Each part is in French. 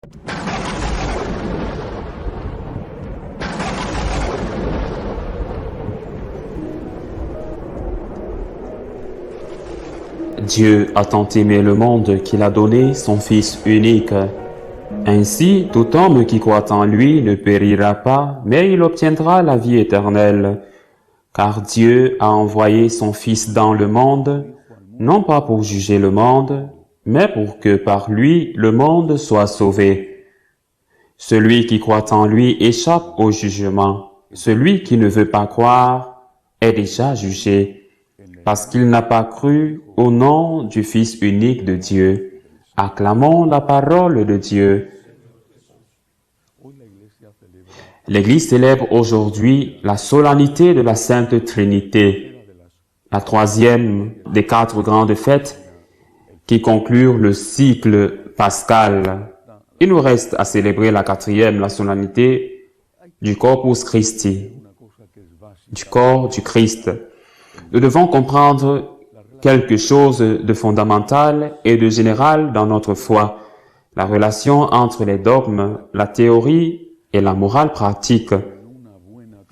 Dieu a tant aimé le monde qu'il a donné son Fils unique. Ainsi, tout homme qui croit en lui ne périra pas, mais il obtiendra la vie éternelle. Car Dieu a envoyé son Fils dans le monde, non pas pour juger le monde, mais pour que par lui le monde soit sauvé. Celui qui croit en lui échappe au jugement. Celui qui ne veut pas croire est déjà jugé, parce qu'il n'a pas cru au nom du Fils unique de Dieu. Acclamons la parole de Dieu. L'Église célèbre aujourd'hui la solennité de la Sainte Trinité, la troisième des 4 grandes fêtes qui conclurent le cycle pascal. Il nous reste à célébrer la 4e, la solennité du Corpus Christi, du corps du Christ. Nous devons comprendre quelque chose de fondamental et de général dans notre foi, la relation entre les dogmes, la théorie et la morale pratique,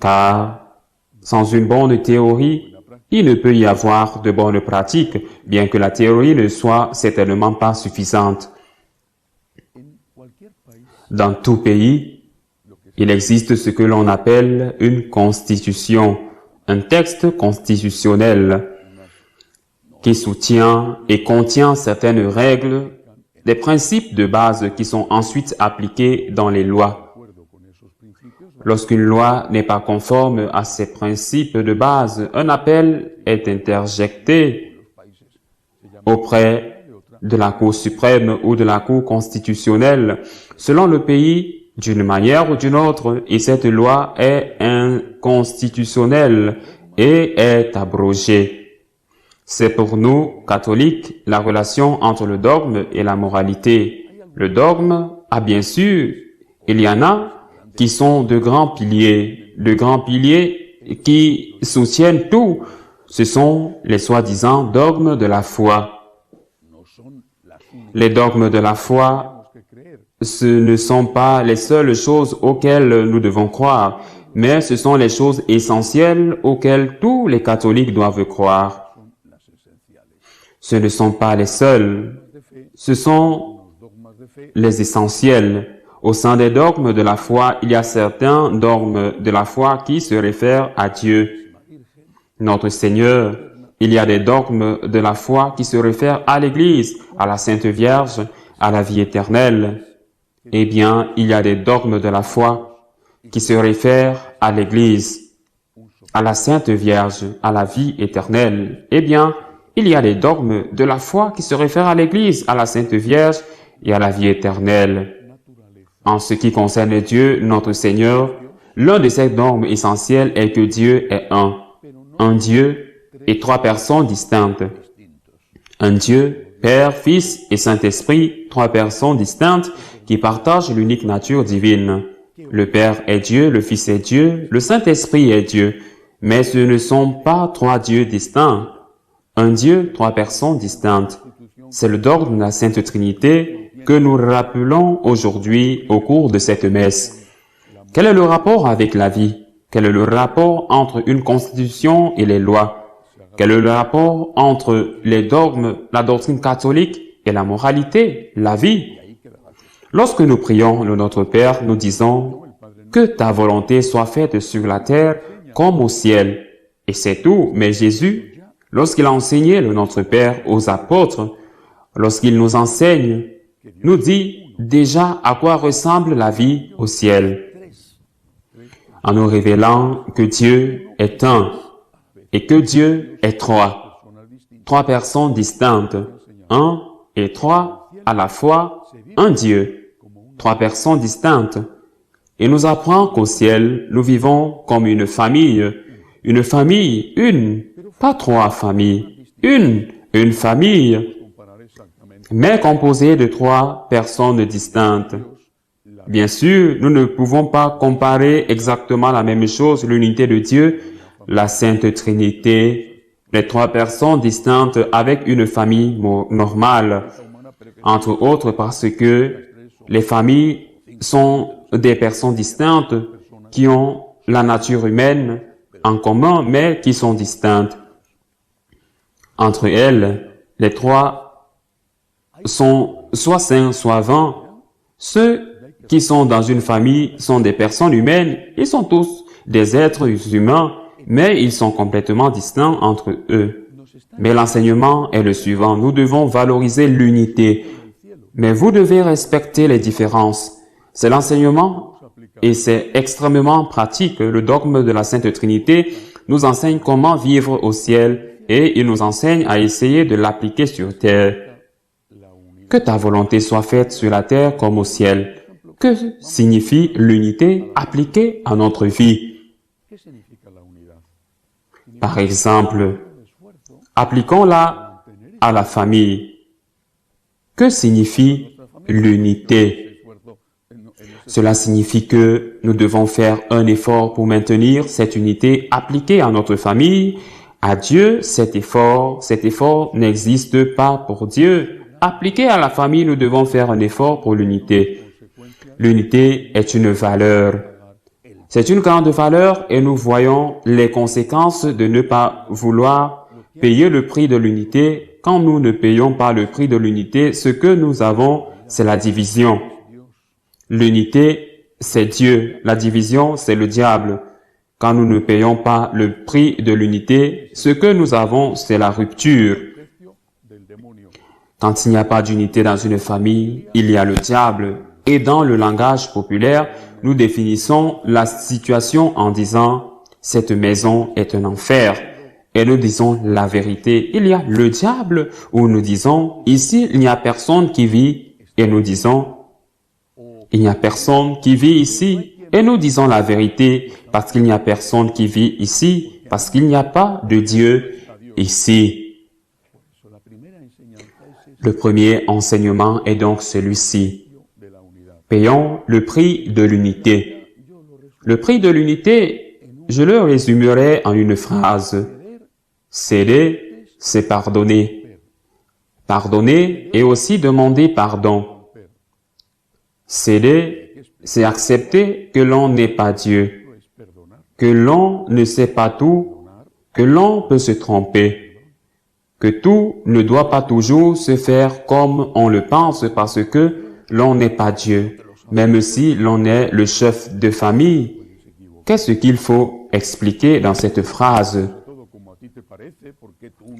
car sans une bonne théorie, il ne peut y avoir de bonnes pratiques, bien que la théorie ne soit certainement pas suffisante. Dans tout pays, il existe ce que l'on appelle une constitution, un texte constitutionnel qui soutient et contient certaines règles, des principes de base qui sont ensuite appliqués dans les lois. Lorsqu'une loi n'est pas conforme à ces principes de base, un appel est interjecté auprès de la Cour suprême ou de la Cour constitutionnelle, selon le pays, d'une manière ou d'une autre, et cette loi est inconstitutionnelle et est abrogée. C'est pour nous, catholiques, la relation entre le dogme et la moralité. Le dogme, bien sûr, il y en a qui sont de grands piliers qui soutiennent tout. Ce sont les soi-disant dogmes de la foi. Les dogmes de la foi, ce ne sont pas les seules choses auxquelles nous devons croire, mais ce sont les choses essentielles auxquelles tous les catholiques doivent croire. Ce ne sont pas les seuls, ce sont les essentiels. Au sein des dogmes de la foi, il y a certains dogmes de la foi qui se réfèrent à Dieu, notre Seigneur. Il y a des dogmes de la foi qui se réfèrent à l'Église, à la Sainte Vierge, à la vie éternelle. Eh bien, il y a des dogmes de la foi qui se réfèrent à l'Église, à la Sainte Vierge, à la vie éternelle. Eh bien, il y a des dogmes de la foi qui se réfèrent à l'Église, à la Sainte Vierge et à la vie éternelle. En ce qui concerne Dieu, notre Seigneur, l'un de ces dogmes essentiels est que Dieu est un Dieu et 3 personnes distinctes. Un Dieu, Père, Fils et Saint-Esprit, 3 personnes distinctes qui partagent l'unique nature divine. Le Père est Dieu, le Fils est Dieu, le Saint-Esprit est Dieu, mais ce ne sont pas 3 dieux distincts. Un Dieu, 3 personnes distinctes. C'est le dogme de la Sainte Trinité que nous rappelons aujourd'hui au cours de cette messe. Quel est le rapport avec la vie? Quel est le rapport entre une constitution et les lois? Quel est le rapport entre les dogmes, la doctrine catholique et la moralité, la vie? Lorsque nous prions le Notre Père, nous disons « Que ta volonté soit faite sur la terre comme au ciel ». Et c'est tout, mais Jésus, lorsqu'il a enseigné le Notre Père aux apôtres, lorsqu'il nous enseigne, nous dit déjà à quoi ressemble la vie au ciel, en nous révélant que Dieu est un et que Dieu est 3. 3 personnes distinctes, 1 et 3 à la fois, un Dieu, 3 personnes distinctes. Et nous apprend qu'au ciel, nous vivons comme une famille, une, pas 3 familles, une famille, mais composée de 3 personnes distinctes. Bien sûr, nous ne pouvons pas comparer exactement la même chose, l'unité de Dieu, la Sainte Trinité, les 3 personnes distinctes avec une famille normale, entre autres parce que Les familles sont des personnes distinctes qui ont la nature humaine en commun, mais qui sont distinctes. Entre elles, les trois sont soit saints, soit vains. Ceux qui sont dans une famille sont des personnes humaines, ils sont tous des êtres humains, mais ils sont complètement distincts entre eux. Mais l'enseignement est le suivant, nous devons valoriser l'unité, mais vous devez respecter les différences. C'est l'enseignement et c'est extrêmement pratique. Le dogme de la Sainte Trinité nous enseigne comment vivre au ciel et il nous enseigne à essayer de l'appliquer sur terre. Que ta volonté soit faite sur la terre comme au ciel. Que signifie l'unité appliquée à notre vie? Par exemple, appliquons-la à la famille. Que signifie l'unité? Cela signifie que nous devons faire un effort pour maintenir cette unité appliquée à notre famille. À Dieu, cet effort n'existe pas pour Dieu. Appliqué à la famille, nous devons faire un effort pour l'unité. L'unité est une valeur. C'est une grande valeur et nous voyons les conséquences de ne pas vouloir payer le prix de l'unité. Quand nous ne payons pas le prix de l'unité, ce que nous avons, c'est la division. L'unité, c'est Dieu. La division, c'est le diable. Quand nous ne payons pas le prix de l'unité, ce que nous avons, c'est la rupture. Quand il n'y a pas d'unité dans une famille, il y a le diable. Et dans le langage populaire, nous définissons la situation en disant « cette maison est un enfer ». Et nous disons la vérité. Il y a le diable ou nous disons « ici, il n'y a personne qui vit ». Et nous disons « il n'y a personne qui vit ici ». Et nous disons la vérité parce qu'il n'y a personne qui vit ici, parce qu'il n'y a pas de Dieu ici. Le premier enseignement est donc celui-ci. Payons le prix de l'unité. Le prix de l'unité, je le résumerai en une phrase. Céder, c'est pardonner. Pardonner et aussi demander pardon. Céder, c'est accepter que l'on n'est pas Dieu, que l'on ne sait pas tout, que l'on peut se tromper, que tout ne doit pas toujours se faire comme on le pense parce que l'on n'est pas Dieu, même si l'on est le chef de famille. Qu'est-ce qu'il faut expliquer dans cette phrase?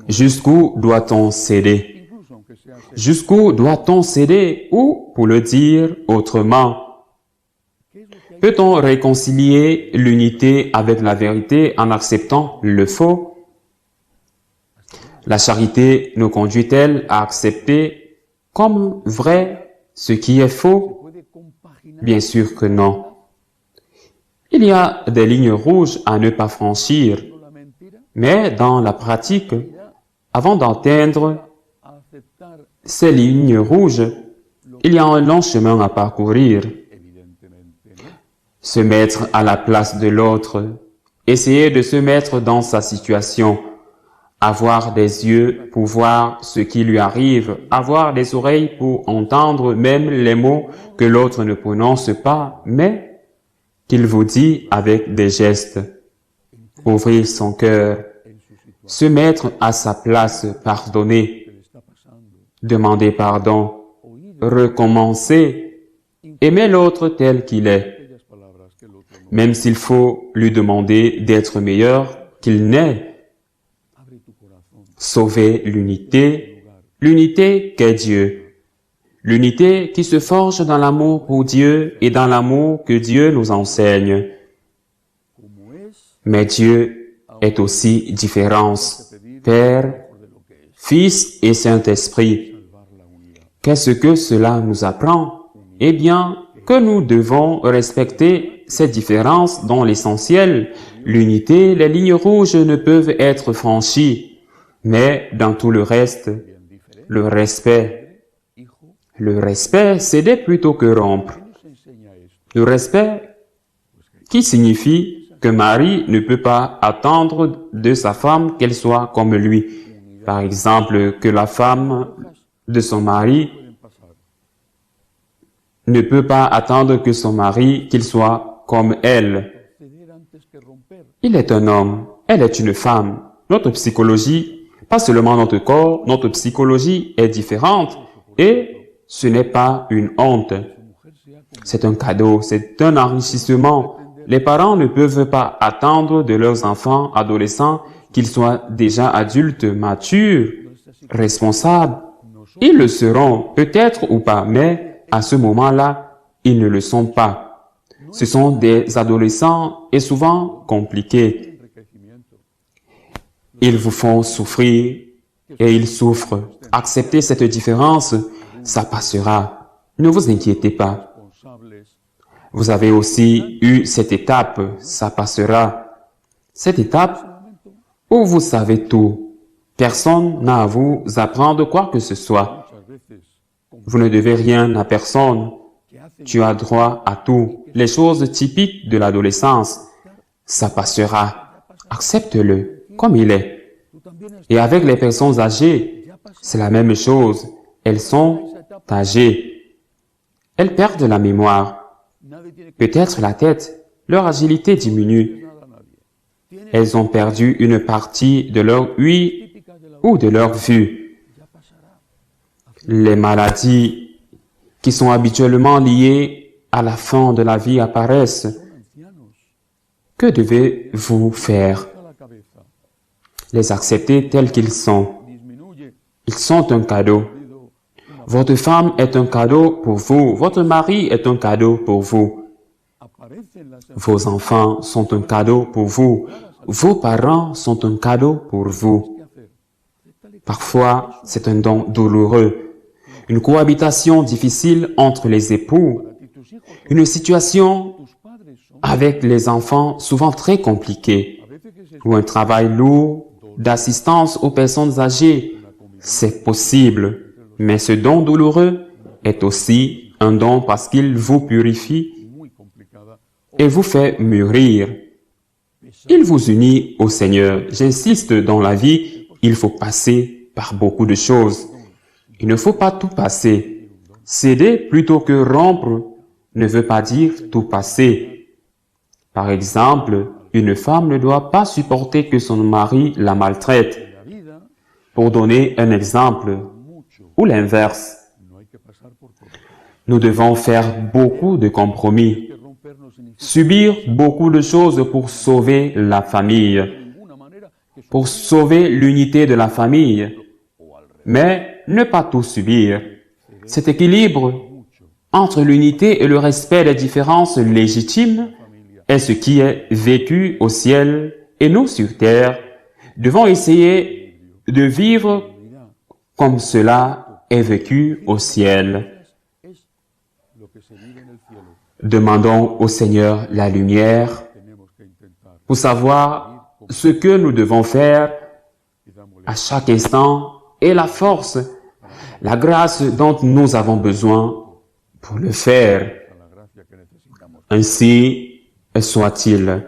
Jusqu'où doit-on céder? Jusqu'où doit-on céder? Ou, pour le dire autrement, peut-on réconcilier l'unité avec la vérité en acceptant le faux? La charité nous conduit-elle à accepter comme vrai ce qui est faux? Bien sûr que non. Il y a des lignes rouges à ne pas franchir, mais dans la pratique, avant d'atteindre ces lignes rouges, il y a un long chemin à parcourir. Se mettre à la place de l'autre, essayer de se mettre dans sa situation, avoir des yeux pour voir ce qui lui arrive, avoir des oreilles pour entendre même les mots que l'autre ne prononce pas, mais qu'il vous dit avec des gestes. Ouvrir son cœur, se mettre à sa place, pardonner, demander pardon, recommencer, aimer l'autre tel qu'il est. Même s'il faut lui demander d'être meilleur qu'il n'est. Sauver l'unité, l'unité qu'est Dieu. L'unité qui se forge dans l'amour pour Dieu et dans l'amour que Dieu nous enseigne. Mais Dieu est aussi différence, Père, Fils et Saint-Esprit. Qu'est-ce que cela nous apprend? Eh bien, que nous devons respecter ces différences dont l'essentiel, l'unité, les lignes rouges ne peuvent être franchies. Mais dans tout le reste, le respect, céder plutôt que rompre. Le respect qui signifie que Marie ne peut pas attendre de sa femme qu'elle soit comme lui. Par exemple, que la femme de son mari ne peut pas attendre que son mari, qu'il soit comme elle. Il est un homme, elle est une femme. Notre psychologie, pas seulement notre corps, notre psychologie est différente et ce n'est pas une honte. C'est un cadeau, c'est un enrichissement. Les parents ne peuvent pas attendre de leurs enfants adolescents qu'ils soient déjà adultes, matures, responsables. Ils le seront, peut-être ou pas, mais à ce moment-là, ils ne le sont pas. Ce sont des adolescents et souvent compliqués. Ils vous font souffrir et ils souffrent. Acceptez cette différence, ça passera. Ne vous inquiétez pas. Vous avez aussi eu cette étape, ça passera. Cette étape où vous savez tout. Personne n'a à vous apprendre quoi que ce soit. Vous ne devez rien à personne. Tu as droit à tout. Les choses typiques de l'adolescence, ça passera. Accepte-le comme il est. Et avec les personnes âgées, c'est la même chose. Elles sont âgées. Elles perdent la mémoire. Peut-être la tête. Leur agilité diminue. Elles ont perdu une partie de leur ouïe ou de leur vue. Les maladies qui sont habituellement liées à la fin de la vie apparaissent. Que devez-vous faire? Les accepter tels qu'ils sont. Ils sont un cadeau. Votre femme est un cadeau pour vous. Votre mari est un cadeau pour vous. Vos enfants sont un cadeau pour vous. Vos parents sont un cadeau pour vous. Parfois, c'est un don douloureux. Une cohabitation difficile entre les époux. Une situation avec les enfants souvent très compliquée. Ou un travail lourd d'assistance aux personnes âgées. C'est possible. Mais ce don douloureux est aussi un don parce qu'il vous purifie et vous fait mûrir. Il vous unit au Seigneur. J'insiste, dans la vie, il faut passer par beaucoup de choses. Il ne faut pas tout passer. Céder plutôt que rompre ne veut pas dire tout passer. Par exemple, une femme ne doit pas supporter que son mari la maltraite. Pour donner un exemple, ou l'inverse. Nous devons faire beaucoup de compromis, subir beaucoup de choses pour sauver la famille, pour sauver l'unité de la famille, mais ne pas tout subir. Cet équilibre entre l'unité et le respect des différences légitimes est ce qui est vécu au ciel et nous sur terre devons essayer de vivre comme cela est vécu au ciel. Demandons au Seigneur la lumière pour savoir ce que nous devons faire à chaque instant et la force, la grâce dont nous avons besoin pour le faire. Ainsi soit-il.